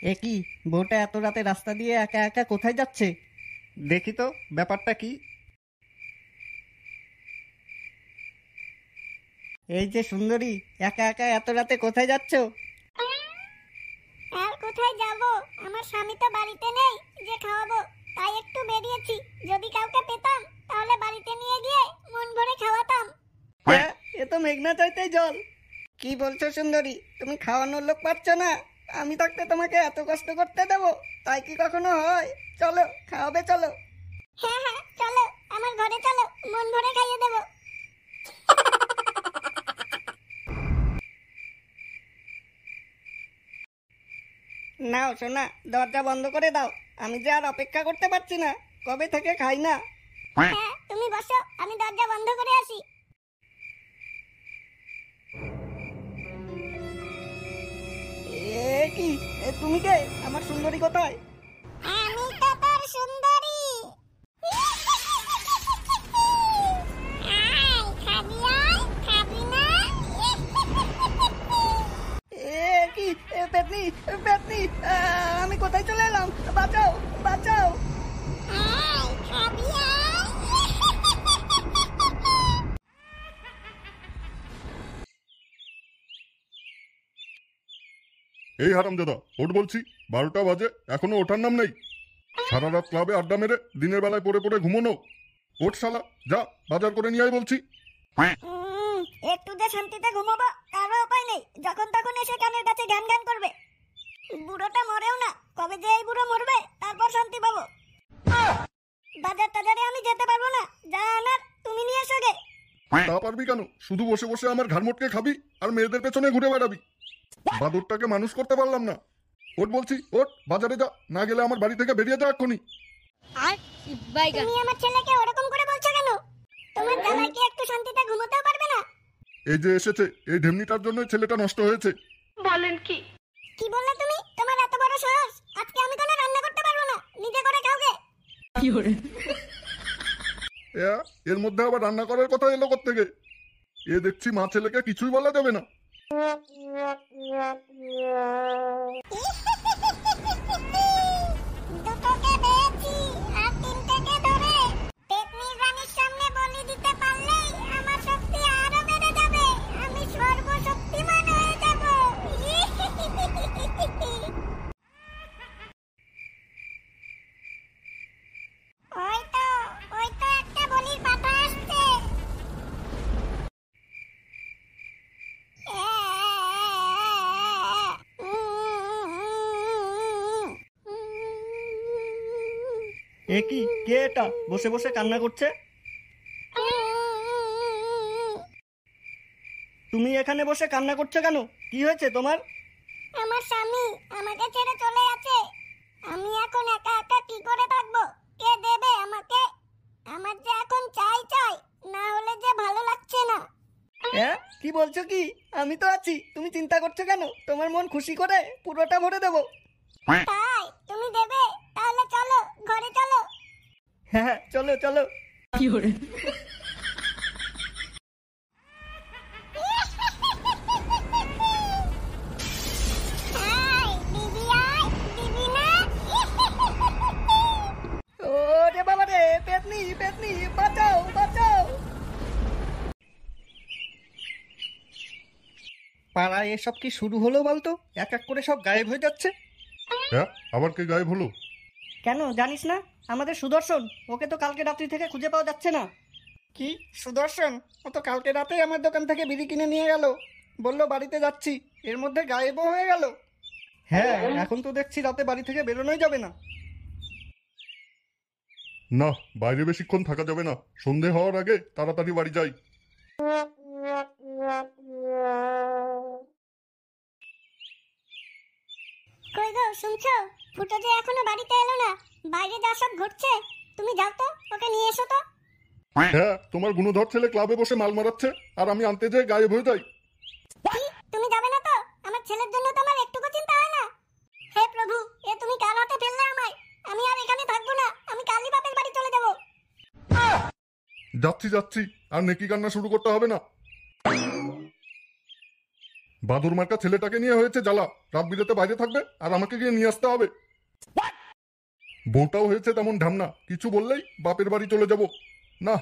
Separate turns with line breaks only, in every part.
এ কি, বউটা এত রাতে রাস্তা দিয়ে একা একা কোথায় যাচ্ছে? দেখি তো ব্যাপারটা কি। এই যে সুন্দরী, একা একা এত রাতে কোথায় যাচ্ছ?
আর কোথায় যাব? আমার স্বামী তো বাড়িতে নেই যে খাওয়াবো, তাই একটু বেরিয়েছি। যদি কাউকে পেতাম তাহলে বাড়িতে নিয়ে গিয়ে মন ভরে খাওয়াতাম।
হ্যাঁ, এ তো মেঘনা চাইতেই জল। কি বলছো সুন্দরী, তুমি খাওয়ানোর লোক পাচ্ছ না? আমি থাকতে তোমাকে এত কষ্ট করতে দেবো? তাই কি কখনো হয়? চলো, খাওয়াবে চলো।
হ্যাঁ হ্যাঁ, চলো আমার ঘরে চলো, মন ভরে খাইয়ে দেবো।
নাও সোনা, দরজা বন্ধ করে দাও। আমি যে আর অপেক্ষা করতে পারছি না, কবে থেকে খাই না।
হ্যাঁ, তুমি বসো, আমি দরজা বন্ধ করে আসি।
এ কি, তুমি কে? আমার সুন্দরী কোথায়?
আমি তো তোর সুন্দরী। আয়, খাবি আয়, খাবি না?
এ কি, পেতনি, পেতনি, আমি কোথায় চলে এলাম? বাঁচাও, বাঁচাও।
আয়, খাবি আয়।
এই হারামজাদা, ওঠ বলছি। 12টা বাজে, এখনো ওঠার নাম নেই। সারা রাত ক্লাবে আড্ডা মেরে দিনের বেলায় পড়ে পড়ে ঘুমোনো। ওঠ শালা, যা বাজার করে নিয়ে আয় বলছি।
একটু যে শান্তিতে ঘুমাবো তারও উপায় নেই, যখন তখন এসে কানের কাছে গান গান করবে। বুড়োটা মরেও না, কবে যে এই বুড়ো মরবে তারপর শান্তি পাবো। বাজার টাজারে আমি যেতে পারবো না, যা আনার তুমি নিয়ে এসো গে।
তা পারবি কেন? শুধু বসে বসে আমার ঘাড় মোটকে খাবি আর মেয়েদের পেছনে ঘুরে বেড়াবি। বাদরটাকে মানুষ করতে পারলাম না। ওঠ বলছি, ওঠ বাজারে যা, না গেলে আমার বাড়ি থেকে বেরিয়ে যা এক্ষুনি।
তুমি আমার ছেলেকে ওরকম করে বলছো কেন? তোমার জামাই কি একটু শান্তিতে ঘুমোতেও পারবে না?
এই যে এসেছে, এই ঢেমনিটার জন্য ছেলেটা নষ্ট হয়েছে।
কি বললে তুমি? তোমার এত বড় সাহস! আজকে আমি কোনো রান্না করতে পারবো না, নিজে করে খাওগে।
এর মধ্যে আবার রান্না করার কথা এলো কোত্থেকে? এ দেখছি মা ছেলেকে কিছুই বলা যাবে না।
দুটোকে পেয়েছি, আর তিনটেকে ধরে পেতনি রানীর সামনে বলি দিতে পারলেই আমার শক্তি আরো বেড়ে যাবে। আমি সর্বশক্তিমান হয়ে যাব। ওই তো, ওই তো একটা বলির পাঠা আসছে।
এ কি, কে এটা বসে বসে কান্না করছে? তুমি এখানে বসে কান্না করছো কেন? কি হয়েছে তোমার?
আমার স্বামী আমাকে ছেড়ে চলে গেছে। আমি এখন একা একা কি করে থাকবো? কে দেবে আমাকে? আমার যে এখন চাই চাই, না হলে যে ভালো লাগছে না।
হ্যাঁ, কি বলছো কি? আমি তো আছি, তুমি চিন্তা করছো কেন? তোমার মন খুশি করে পুরোটা ভরে দেবো।
তাই তুমি দেবে? তাহলে চলো, ঘরে চলো।
হ্যাঁ হ্যাঁ, চলো চলো।
আয়, দিদি আয়, দিবি না?
ও রে বাবা রে, পেতনি পেতনি, বাঁচাও বাঁচাও। পাড়ায় এসব কি শুরু হলো বলতো? এক এক করে সব গায়েব হয়ে যাচ্ছে।
হ্যাঁ, আবার কে গায়েব হলো?
কেন জানিস না? আমাদের সুদর্শন, ওকে তো কালকে রাত্রি থেকে খুঁজে পাওয়া যাচ্ছে না। কি সুদর্শন? ও তো কালকে রাতেই আমার দোকান থেকে বিড়ি কিনে নিয়ে গেল, বললো বাড়িতে যাচ্ছি, এর মধ্যে গায়েবও হয়ে গেল। হ্যাঁ, এখন তো দেখছি রাতে বাড়ি থেকে বেরোনোই যাবে না।
না, বাইরে বেশিক্ষণ থাকা যাবে না। সন্ধে হওয়ার আগে তাড়াতাড়ি বাড়ি যাই।
কই গো, শুনছো? ফুটো যে এখনো বাড়িতে এলো না। বাইরে যা সব ঘটছে, তুমি যাও তো, ওকে নিয়ে এসো তো।
হ্যাঁ, তোমার গুণধর ছেলে ক্লাবে বসে মাল মারাচ্ছে আর আমি আনতে যাই গায়েব হয়ে যাই।
কি, তুমি যাবে না তো? আমার ছেলের জন্য তো আমার একটুকু চিন্তা হয় না? হে প্রভু, এ তুমি কার হাতে ফেললে আমায়? আমি আর এখানে থাকবো না, আমি কালই বাপের বাড়ি চলে যাবো।
যাচ্ছি যাচ্ছি, আর নেকি কান্না শুরু করতে হবে না। বাদুর মার্কা ছেলেটাকে নিয়ে হয়েছে জ্বালা, রাত বিরেতে বাইরে থাকবে আর আমাকে গিয়ে নিয়ে আসতে হবে। বউটাও হয়েছে তেমন ঢামনা, কিছু বললেই বাপের বাড়ি চলে যাব। না,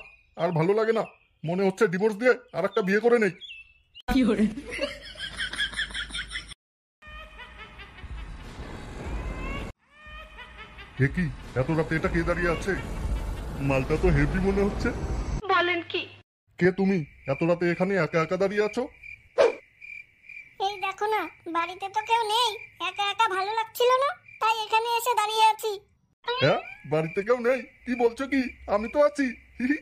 আর ভালো লাগে না, মনে হচ্ছে ডিভোর্স দিয়ে আর একটা বিয়ে করে নেই। এ কি, এত রাতে এটা কে দাঁড়িয়ে আছে? মালটা তো হেভি মনে হচ্ছে।
বলেন কি?
কে তুমি এত রাতে এখানে একা একা দাঁড়িয়ে আছো?
এই দেখো না, বাড়িতে তো কেউ নেই, একা একা ভালো লাগছিল না, তাই এখানে এসে দাঁড়িয়ে আছি।
হ্যাঁ, বাড়িতে কেউ নেই? কি বলছো কি? আমি তো আছি। হিহি।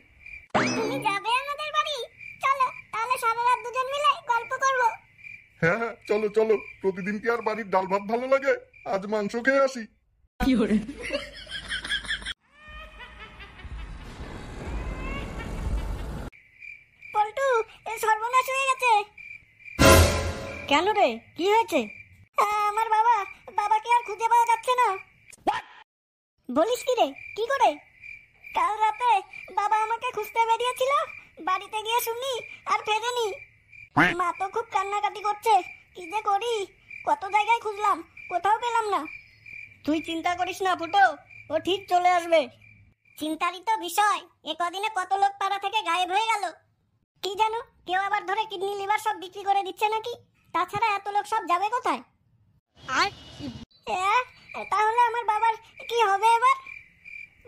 তুমি যাবে আমাদের বাড়ি? চলো তাহলে সারা রাত দুজন মিলে গল্প করব।
হ্যাঁ হ্যাঁ, চলো চলো। প্রতিদিন কি আর বাড়ির ডাল ভাত ভালো লাগে? আজ মাংস খেয়ে আসি।
পল্টু, এ সর্বনাশ হয়ে গেছে।
কেন রে, কি হয়েছে?
আমার বাবাকে আর খুঁজে পাওয়া যাচ্ছে না।
বলিস কি রে, কি করে?
কাল রাতে বাবা আমাকে খুঁজতে বেরিয়েছিল, বাড়িতে গিয়ে শুনি আর ফেরেনি। মা তো খুব কান্নাকাটি করছে, কি যে করি, কত জায়গায় খুঁজলাম, কোথাও পেলাম না।
তুই চিন্তা করিস না ফুটো, ও ঠিক চলে আসবে।
চিন্তারই তো বিষয়, এ কদিনে কত লোক পাড়া থেকে গায়েব হয়ে গেল। কি জানো, কেউ আবার ধরে কিডনি লিভার সব বিক্রি করে দিচ্ছে নাকি। তাছাড়া এত লোক সব যাবে কোথায়?
আর
তাহলে আমার বাবার কি হবে এবার?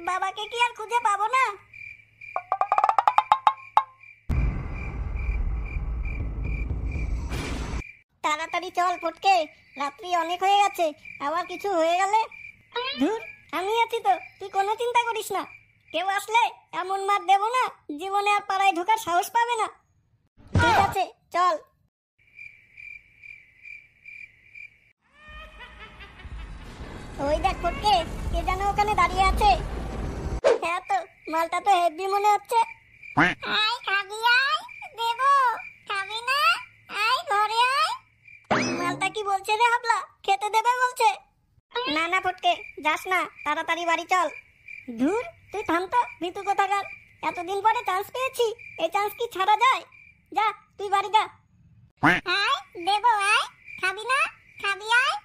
বাবাকে কি আর খুঁজে পাবো না? তাড়াতাড়ি চল ফটকে, রাত্রি অনেক হয়ে গেছে, আবার কিছু হয়ে গেলে। ধুর, আমি আছি তো, তুই কোনো চিন্তা করিস না। কেউ আসলে এমন মার দেবো না, জীবনে আর পাড়ায় ঢোকার সাহস পাবে না। ঠিক আছে, চল। ওই দেখ ফটকে, কে যেন ওখানে দাঁড়িয়ে আছে। হ্যাঁ তো, মালটা তো হেভি মনে হচ্ছে। আয় খাবি, আয় দেবো, খাবি না? আয় ঘরে আয়। মালটা কি বলছে রে হাবলা, খেতে দেবে বলছে? না না ফটকে, যাস না, তাড়াতাড়ি বাড়ি চল। ধুর, তুই থাম তো, ভিতু কোথাকার। এতদিন পরে চান্স পেয়েছি, এই চান্স কি ছাড়া যায়? যা তুই বাড়ি যা। আয় দেবো, আয় খাবি না? খাবি, আয়।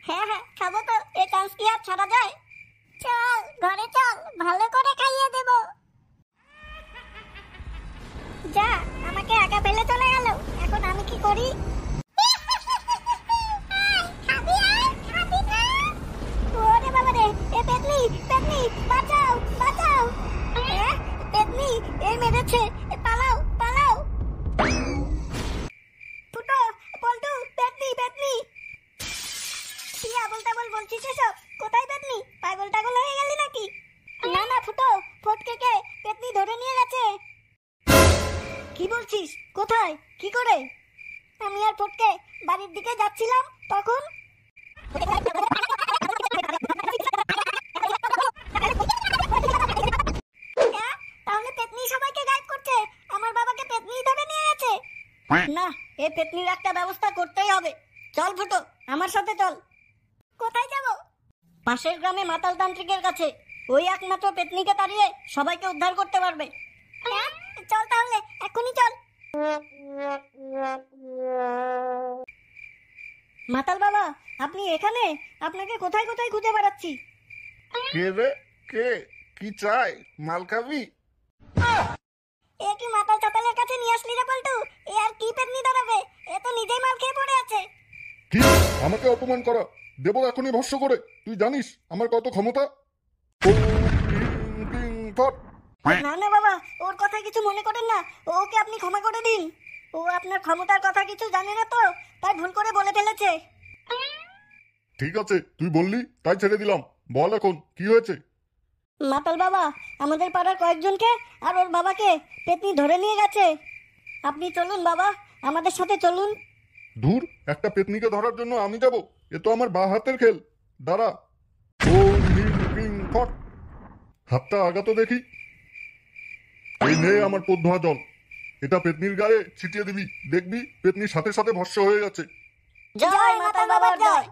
হ্যাঁ হ্যাঁ, খাবো তো, এই চান্স কি আর ছাড়া যায়? চল ঘরে চল, ভালো করে খাইয়ে দেব। যা, আমাকে একা ফেলে চলে গেল, এখন আমি কি করি? ওরে বাবা রে, এ পেতনি, পেতনি, বাঁচাও, বাঁচাও। পেতনি, এই মেরেছে, পালাও, পালাও। ফুটো, পল্টু, পেতনি, পেতনি। কি আবল তাবল বলছিস এসব? কোথায় পেতনি? পাগল টাগল হয়ে গেলি নাকি? না না ফুটো, ফটকে পেতনি ধরে নিয়ে গেছে।
কি বলছিস? কোথায়? কি করে?
আমি আর ফটকে বাড়ির দিকে যাচ্ছিলাম, তখন তাহলে পেতনি সবাইকে গায়েব করছে, আমার বাবাকে পেতনি ধরে নিয়ে গেছে।
না, এ পেতনির একটা ব্যবস্থা করতেই হবে। চল ফুটো, আমার সাথে চল।
কোথায় যাব?
পাশের গ্রামে মাতাল তান্ত্রিকের কাছে। ওই একমাত্র পেতনিকে তাড়িয়ে সবাইকে উদ্ধার করতে পারবে।
চল তাহলে, এখনই চল।
মাতাল বাবা, আপনি এখানে? আপনাকে কোথায় কোথায় খুঁজে বেড়াচ্ছি।
কে রে, কে? কি চাই? মাল খাবি?
এ কি মাতাল চাতালের কাছে নিয়ে আসলি রে পল্টু? এ আর কি পেতনি দাঁড়াবে, এ তো নিজেই মাল খেয়ে পড়ে আছে।
কি? আমাকে অপমান করা? দেবো এখনই ভস্য করে। তুই জানিস আমার কত ক্ষমতা? ওম ক্রিং ক্রিং ফট।
না না বাবা, ওর কথা কিছু মনে করেন না, ওকে আপনি ক্ষমা করে দিন। ও আপনার ক্ষমতার কথা কিছু জানে না তো, তাই ভুল করে বলে ফেলেছে।
ঠিক আছে, তুই বললি তাই ছেড়ে দিলাম। বল এখন কি হয়েছে?
মাতাল বাবা, আমাদের পাড়ার কয়েকজনকে আর ওর বাবাকে পেতনি ধরে নিয়ে গেছে। আপনি চলুন বাবা, আমাদের সাথে চলুন।
ধুর, একটা পেতনিকে ধরার জন্য আমি যাব? এ তো আমার বা হাতের খেল। দাঁড়া। ওম হিং ক্রিং ফট। হাতটা আগা তো দেখি। এই নে আমার পোত ধোয়া জল, এটা পেতনির গায়ে ছিটিয়ে দিবি, দেখবি পেতনির সাথে সাথে ভস্য হয়ে গেছে।
জয় মাতাল বাবার জয়।